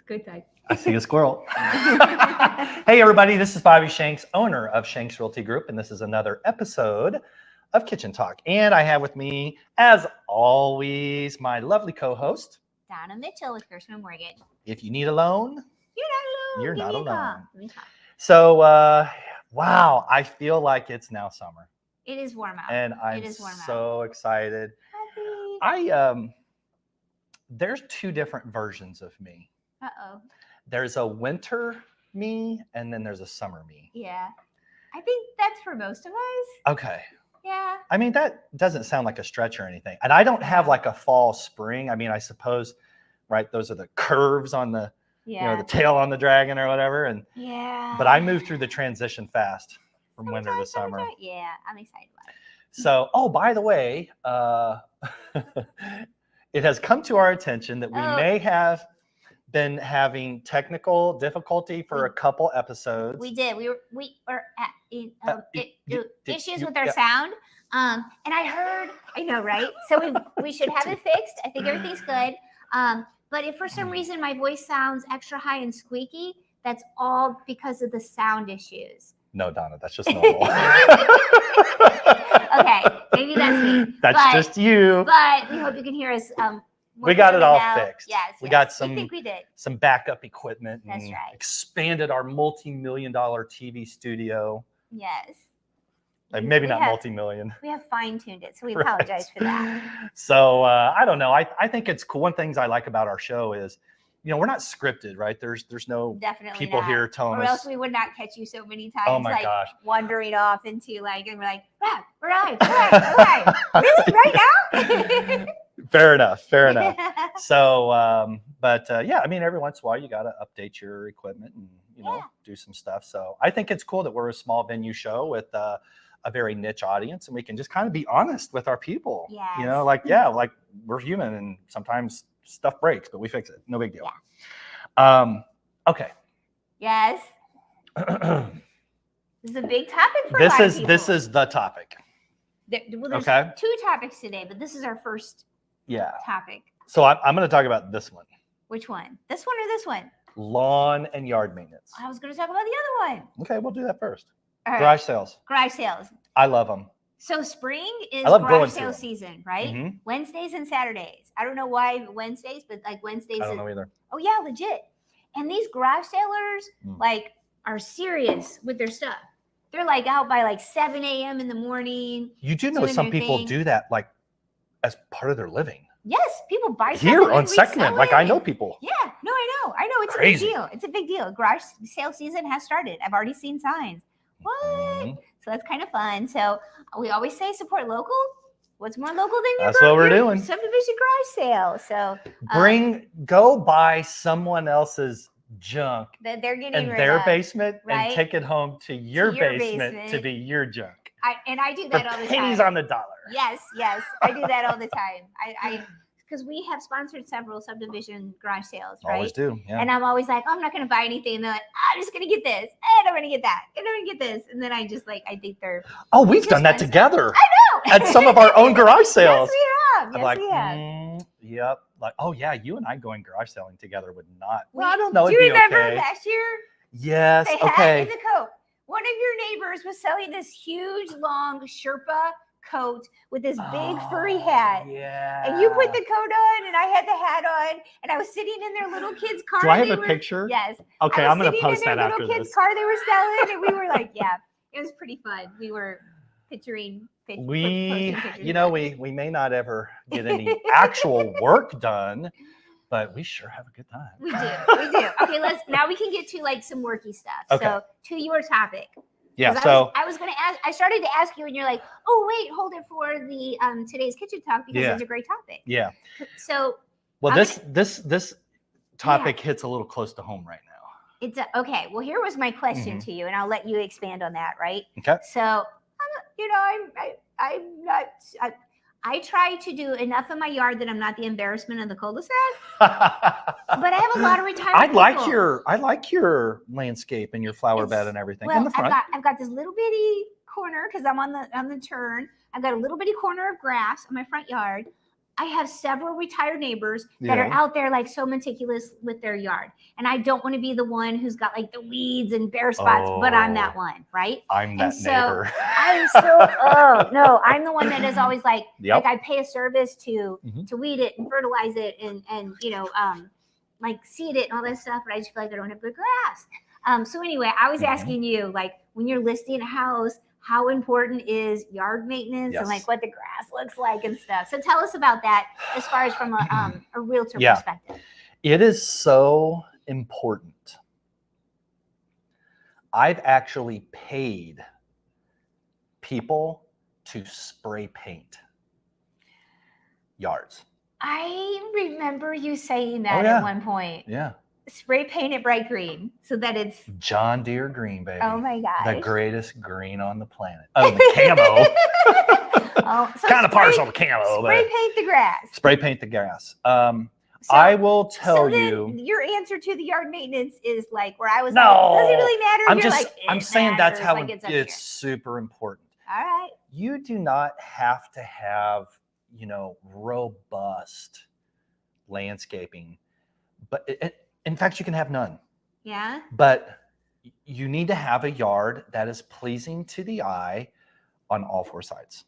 Good thing. I see a squirrel. Hey, everybody. This is Bobby Shanks, owner of Shanks Realty Group, and this is another episode of Kitchen Talk. And I have with me, as always, my lovely co-host, Donna Mitchell with Gershman Mortgage. If you need a loan, You're not alone. you're not Give me a alone. call. Give me a call. So, wow, I feel like it's now summer. It is warm out. And I'm It is warm so excited. Happy. There's two different versions of me. Uh-oh. There's a winter me, and then there's a summer me. Yeah. I think that's for most of us. Okay. Yeah. I mean, that doesn't sound like a stretch or anything. And I don't have like a fall spring. I mean, I suppose, right, those are the curves on the, the tail on the dragon or whatever. And but I moved through the transition fast from winter to summer. Yeah, I'm excited about it. So, oh, by the way, it has come to our attention that we may have been having technical difficulty for a couple episodes. We did. We were at issues with our sound. And I know, right? So we should have it fixed. I think everything's good. But if for some reason my voice sounds extra high and squeaky, that's all because of the sound issues. No, Donna, that's just normal. Okay, maybe that's me. That's just you. But we hope you can hear us. We got it all fixed. Yes, we got some. I think we did. Some backup equipment. That's right. Expanded our multi-million-dollar TV studio. Yes. Maybe not multi-million. We have fine-tuned it, so we apologize for that. So I don't know. I think it's cool. One thing I like about our show is, we're not scripted, right? There's no people here telling us. Or else we would not catch you so many times. Oh my gosh. Wandering off into and we're like, we're live. Really? Right now? Fair enough. So, yeah, I mean, every once in a while you got to update your equipment and, do some stuff. So I think it's cool that we're a small venue show with a very niche audience, and we can just kind of be honest with our people. Yes. Like we're human and sometimes stuff breaks, but we fix it. No big deal. Yeah. Okay. Yes. This is a big topic for a lot of people. This is the topic. There's okay. 2 topics today, but this is our first topic. So I'm going to talk about this one. Which one? This one or this one? Lawn and yard maintenance. I was going to talk about the other one. Okay, we'll do that first. All right. Garage sales. Garage sales. I love them. So spring is garage sale season, right? Mm-hmm. Wednesdays and Saturdays. I don't know why Wednesdays, but Wednesdays. I don't know either. Oh yeah, legit. And these garage sailors are serious with their stuff. They're out by 7 a.m. in the morning. You do know some people do that as part of their living. Yes, people buy stuff here on Second. I know people. Yeah, no, I know. It's crazy. A big deal. It's a big deal. Garage sale season has started. I've already seen signs. What? Mm-hmm. So that's kind of fun. So we always say support local. What's more local than your That's what we're doing. Subdivision garage sale. So go buy someone else's junk that they're getting in rid their of, basement right? And take it home to your basement to be your junk. I do that all the time. Pennies on the dollar. Yes, I do that all the time. Because we have sponsored several subdivision garage sales, right? Always do, yeah. And I'm always like, I'm not going to buy anything. And they're like, I'm just going to get this. And I'm going to get that. And I'm going to get this. And then I just I think they're. Oh, we've done that together. I know. At some of our own garage sales. Yes, we have. I'm we have. Yep. Oh, yeah, you and I going garage selling together would not. Well, I don't know. Do you remember last year? Yes. They had in the coat. One of your neighbors was selling this huge, long Sherpa coat with this big furry hat. Yeah. And you put the coat on and I had the hat on and I was sitting in their little kid's car. Do I have a picture? Yes. Okay, I'm going to post that after this. Little kid's car they were selling and we were like, yeah, it was pretty fun. We were picturing. We may not ever get any actual work done, but we sure have a good time. We do. Okay, now we can get to some worky stuff. Okay. So to your topic. Yeah. I was going to ask. I started to ask you, and you're like, "Oh, wait, hold it for the today's kitchen talk because it's a great topic." Yeah. So. Well, this topic hits a little close to home right now. It's okay. Well, here was my question to you, and I'll let you expand on that. Right. Okay. So, I try to do enough in my yard that I'm not the embarrassment of the cul-de-sac. But I have a lot of retirement. I like your landscape and your flower bed and everything in the front. I've got this little bitty corner because I'm on the turn. I've got a little bitty corner of grass in my front yard. I have several retired neighbors that are out there like so meticulous with their yard. And I don't want to be the one who's got like the weeds and bare spots, but I'm that one, right? I'm that so neighbor. I'm so, oh no, I'm the one that is always like, Yep. like I pay a service to Mhm. to weed it and fertilize it and you know, like seed it and all that stuff, but I just feel like I don't have good grass. So anyway, I was Mhm. asking you, like when you're listing a house, how important is yard maintenance and like Yes. what the grass looks like and stuff. So tell us about that as far as from a realtor Yeah. perspective. It is so important. I've actually paid people to spray paint yards. I remember you saying that yeah. at one point. Yeah. Spray paint it bright green so that it's, John Deere green, baby. oh my gosh. The greatest green on the planet. Oh, the camo. Oh, so Kind of partial to camo, spray but paint the grass. spray paint the grass. So- I will tell so you. then your answer to the yard maintenance is like where I was No. like, does it really matter? I'm You're just. like, I'm "It saying that's matters," how like, it's up here. super important. All right. You do not have to have, robust landscaping, but in fact, you can have none. Yeah. But you need to have a yard that is pleasing to the eye on all four sides.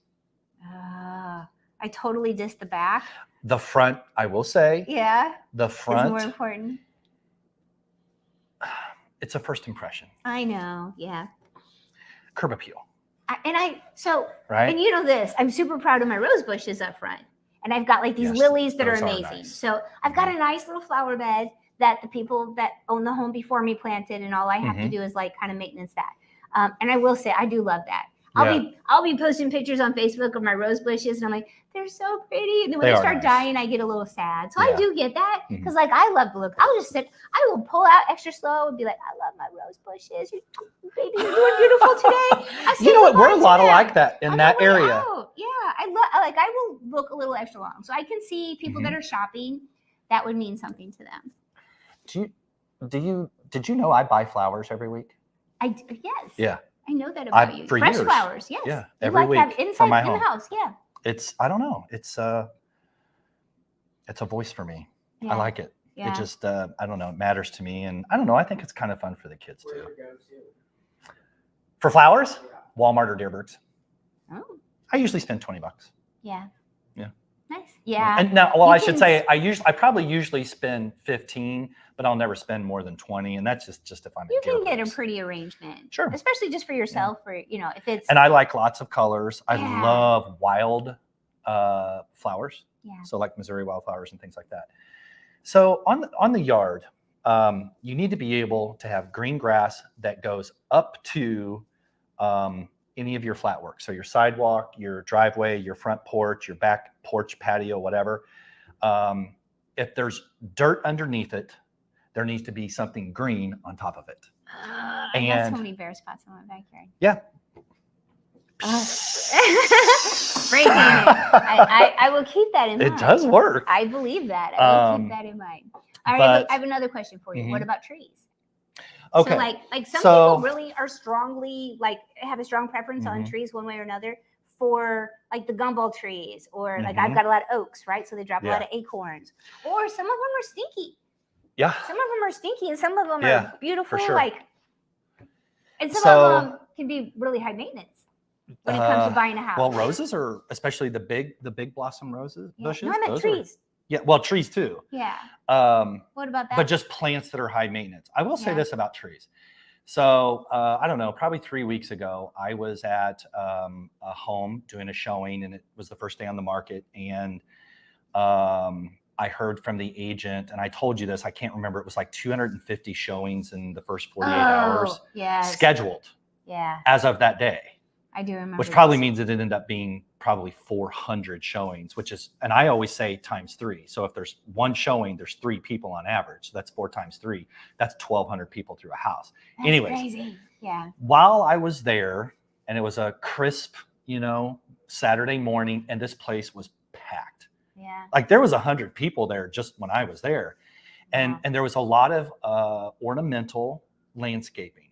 I totally dissed the back. The front, I will say, Yeah. the It's front, more important. it's a first impression. I know. Yeah. Curb appeal, right? And you know this, I'm super proud of my rose bushes up front. And I've got like these Yes, lilies that are those are amazing. nice. So I've got a nice little flower bed that the people that own the home before me planted, and all I have to do is like kind of maintenance that. And I will say I do love that. I'll be posting pictures on Facebook of my rose bushes, and I'm like, they're so pretty. And then when they start dying, I get a little sad. So I do get that because like I love the look. I'll just sit. I will pull out extra slow and be like, I love my rose bushes. Baby, you're doing beautiful today. You know what? We're a lot alike that in that area. Yeah, I will look a little extra long, so I can see people that are shopping. That would mean something to them. Did you know I buy flowers every week? Yes. Yeah. I know that about you. For Fresh years. flowers, yes. Yeah, You every like to have week inside from my in home. the house, yeah. I don't know. It's a voice for me. Yeah. I like it. Yeah. It just I don't know. It matters to me, and I don't know. I think it's kind of fun for the kids too. For flowers, Walmart or Deerbergs. Oh. I usually spend $20. Yeah. Yeah. Nice. Yeah. And now, well, You I should can say I probably usually spend 15, but I'll never spend more than 20, and that's just if I'm. You at can get a Deerbergs. pretty arrangement. Sure. Especially just for yourself, or if it's And I like lots of colors. I Yeah. love wild flowers. Yeah. So like Missouri wildflowers and things like that. So on the yard, you need to be able to have green grass that goes up to any of your flat work. So your sidewalk, your driveway, your front porch, your back porch, patio, whatever. If there's dirt underneath it, there needs to be something green on top of it. I got so And- many bare spots in my backyard. Yeah. Spray paint it. I will keep that in mind. It does work. I believe that. I will keep that in mind. All right, I have another question for you. What about trees? Okay. So like some So- people really are strongly have a strong preference on Mhm. trees one way or another for like the gumball trees, or like Mhm. I've got a lot of oaks, right? So they drop a lot Yeah. of acorns. Or some of them are stinky. Yeah. Some of them are stinky and some of them Yeah, are beautiful. sure. And some So- of them can be really high maintenance when it comes to buying a house. Well, roses are, especially the big blossom roses Yeah. bushes. No, I meant those are- trees. yeah, well, trees too. Yeah. Um, What about that? but just plants that are high maintenance. I will say Yeah. this about trees. So I don't know, probably 3 weeks ago, I was at a home doing a showing, and it was the first day on the market. And I heard from the agent, and I told you this, I can't remember, it was like 250 showings in the first 48 hours Yes. scheduled Yeah, as of that day. I do remember. Which probably this. means it ended up being probably 400 showings, which is, and I always say times 3. So if there's one showing, there's 3 people on average. So that's 4 times 3. That's 1,200 people through a house. That's Anyways. crazy. Yeah. While I was there, and it was a crisp, Saturday morning, and this place was packed. Yeah. Like there was 100 people there just when I was there. And, Wow. and there was a lot of ornamental landscaping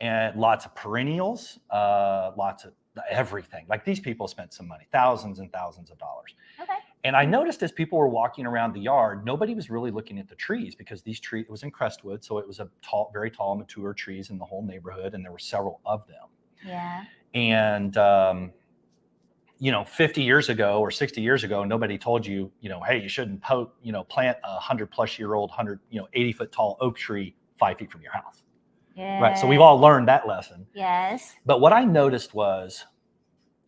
and lots of perennials, lots of everything. Like these people spent some money, thousands and thousands of dollars. Okay. And I noticed as people were walking around the yard, nobody was really looking at the trees because these trees, it was in Crestwood. So it was a tall, very tall, mature trees in the whole neighborhood. And there were several of them. Yeah. And, 50 years ago or 60 years ago, nobody told you, hey, you shouldn't plant a 100-plus-year-old, 80-foot tall oak tree 5 feet from your house. Yeah. Right. So we've all learned that lesson. Yes. But what I noticed was,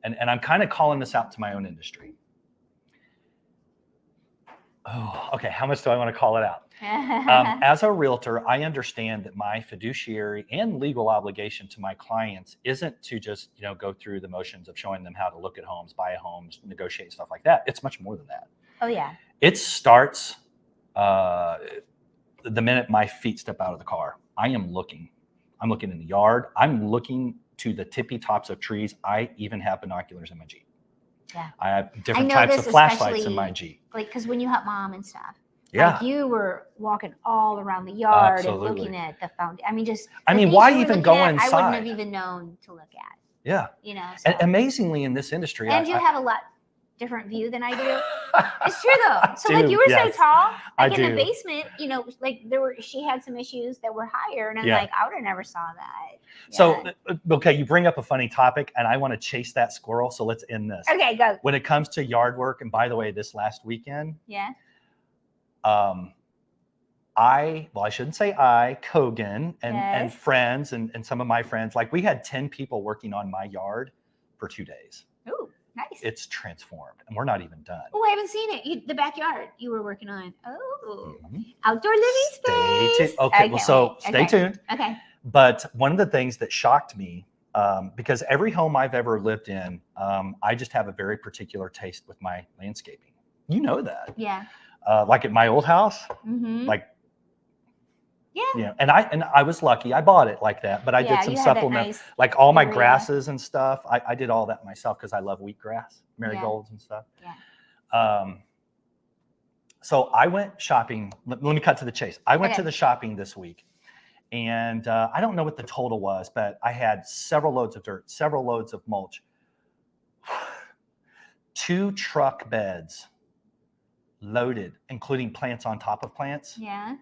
and I'm kind of calling this out to my own industry. Oh, okay. How much do I want to call it out? As a realtor, I understand that my fiduciary and legal obligation to my clients isn't to just, go through the motions of showing them how to look at homes, buy homes, negotiate, stuff like that. It's much more than that. Oh, yeah. It starts the minute my feet step out of the car. I'm looking in the yard. I'm looking to the tippy tops of trees. I even have binoculars in my Jeep. Yeah. I have different types of flashlights in my Jeep. Like, because when you help mom and stuff, yeah, like you were walking all around the yard Absolutely. and looking at the fountain. I mean, why even go inside? I wouldn't have even known to look at. Yeah. So. And amazingly in this industry. And you have a lot different view than I do. It's true though. So like you were so tall, like in the basement, like she had some issues that were higher, and I'm like, I would have never saw that. Yeah. So, okay, you bring up a funny topic, and I want to chase that squirrel. So let's end this. Okay, go. When it comes to yard work, and by the way, this last weekend, I shouldn't say Kogan and friends and some of my friends, like we had 10 people working on my yard for 2 days. Ooh, nice. It's transformed, and we're not even done. Oh, I haven't seen it. The backyard you were working on. Oh, outdoor living space. Okay, stay tuned. Okay. But one of the things that shocked me, because every home I've ever lived in, I just have a very particular taste with my landscaping. You know that. Yeah. Like at my old house, like. Yeah. And I was lucky. I bought it like that, but I did some supplement, like all my grasses and stuff. I did all that myself because I love wheatgrass, marigolds and stuff. Yeah. So I went shopping. Let me cut to the chase. I went to the shopping this week, and I don't know what the total was, but I had several loads of dirt, several loads of mulch, 2 truck beds loaded, including plants on top of plants. Yeah.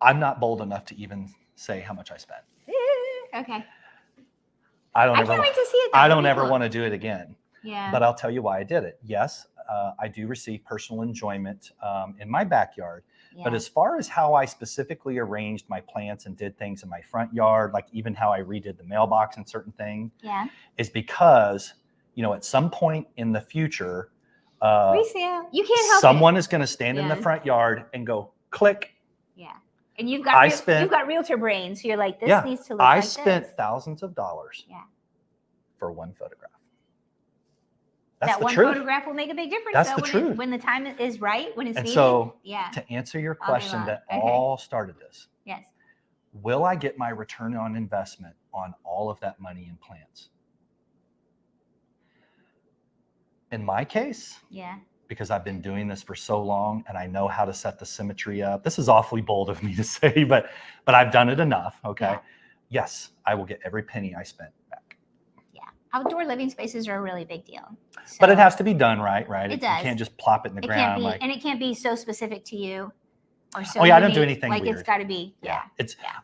I'm not bold enough to even say how much I spent. Okay. I can't wait to see it. I don't ever want to do it again. Yeah. But I'll tell you why I did it. Yes, I do receive personal enjoyment in my backyard. Yeah. But as far as how I specifically arranged my plants and did things in my front yard, like even how I redid the mailbox and certain things, is because, at some point in the future, resale. You can't help someone is going to stand in the front yard and go click. Yeah. And you've got realtor brain, so you're like, this needs to look like this. I spent thousands of dollars for one photograph. That's the truth. That one photograph will make a big difference. That's the truth. When the time is right, when it's needed. So, to answer your question that all started this. Yes. Will I get my return on investment on all of that money in plants? In my case, because I've been doing this for so long and I know how to set the symmetry up. This is awfully bold of me to say, but I've done it enough. Okay. Yeah. Yes, I will get every penny I spent back. Yeah. Outdoor living spaces are a really big deal. So, but it has to be done right. It does. You can't just plop it in the ground. And it can't be so specific to you or so I don't do anything like weird. It's got to be.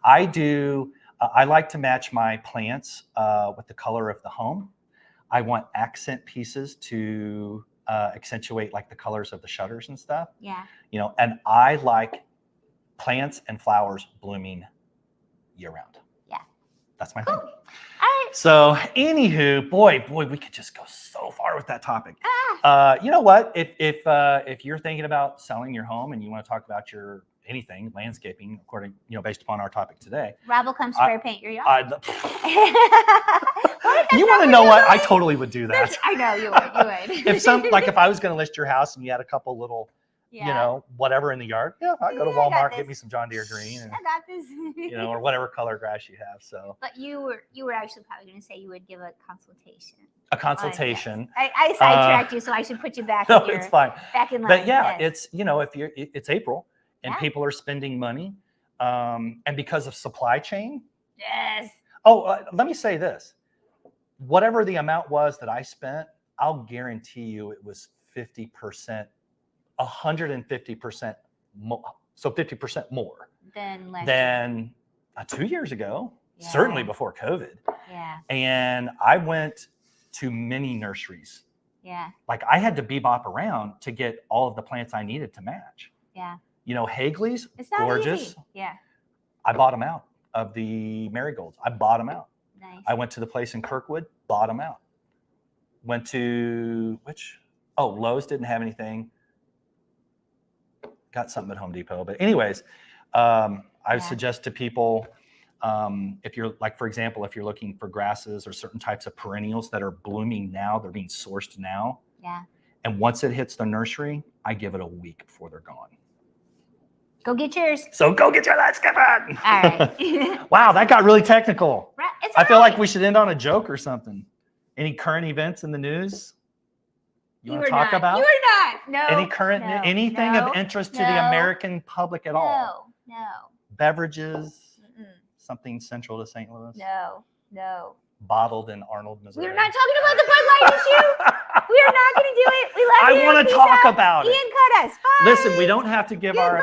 I do. I like to match my plants with the color of the home. I want accent pieces to accentuate like the colors of the shutters and stuff. Yeah. And I like plants and flowers blooming year round. Yeah. That's my thing. All right. So anywho, boy, we could just go so far with that topic. You know what? If you're thinking about selling your home and you want to talk about your anything landscaping, according based upon our topic today, Rob will come spray paint your yard. You want to know what? I totally would do that. I know you would. If I was going to list your house and you had a couple little, whatever in the yard, I'd go to Walmart, get me some John Deere green, and, I got this. or whatever color grass you have. So. But you were actually probably going to say you would give a consultation. A consultation. I sidetracked you, so I should put you back. No, it's fine. Back in line. But it's it's April and people are spending money, and because of supply chain. Yes. Oh, let me say this. Whatever the amount was that I spent, I'll guarantee you it was 50%, 150% more. So 50% more Then last year. than 2 years ago, certainly Yeah. before COVID. Yeah. And I went to many nurseries. Yeah. Like I had to bebop around to get all of the plants I needed to match. Yeah. You know, Hagley's, It's not gorgeous. easy. Yeah. I bought them out of the marigolds. I bought them out. Nice. I went to the place in Kirkwood, bought them out. Went to Lowe's didn't have anything. Got something at Home Depot. But anyways, I would suggest to people, if you're like, for example, if you're looking for grasses or certain types of perennials that are blooming now, they're being sourced now. Yeah. And once it hits the nursery, I give it a week before they're gone. Go get yours. So go get your Let's Skip It. All right. Wow, that got really technical. Right. It's I feel all like right. we should end on a joke or something. Any current events in the news you want to talk about? You are not. No. Any current, no, anything no, of interest to no, the American public at all? No. Beverages, Mm-mm. something central to St. Louis? No. No. Bottled in Arnold, Missouri. We're not talking about the Bud Light issue. We are not going to do it. We love I you. want to Peace talk out. about it. Ian, cut us. Bye. Listen, we don't have to give Goodbye. our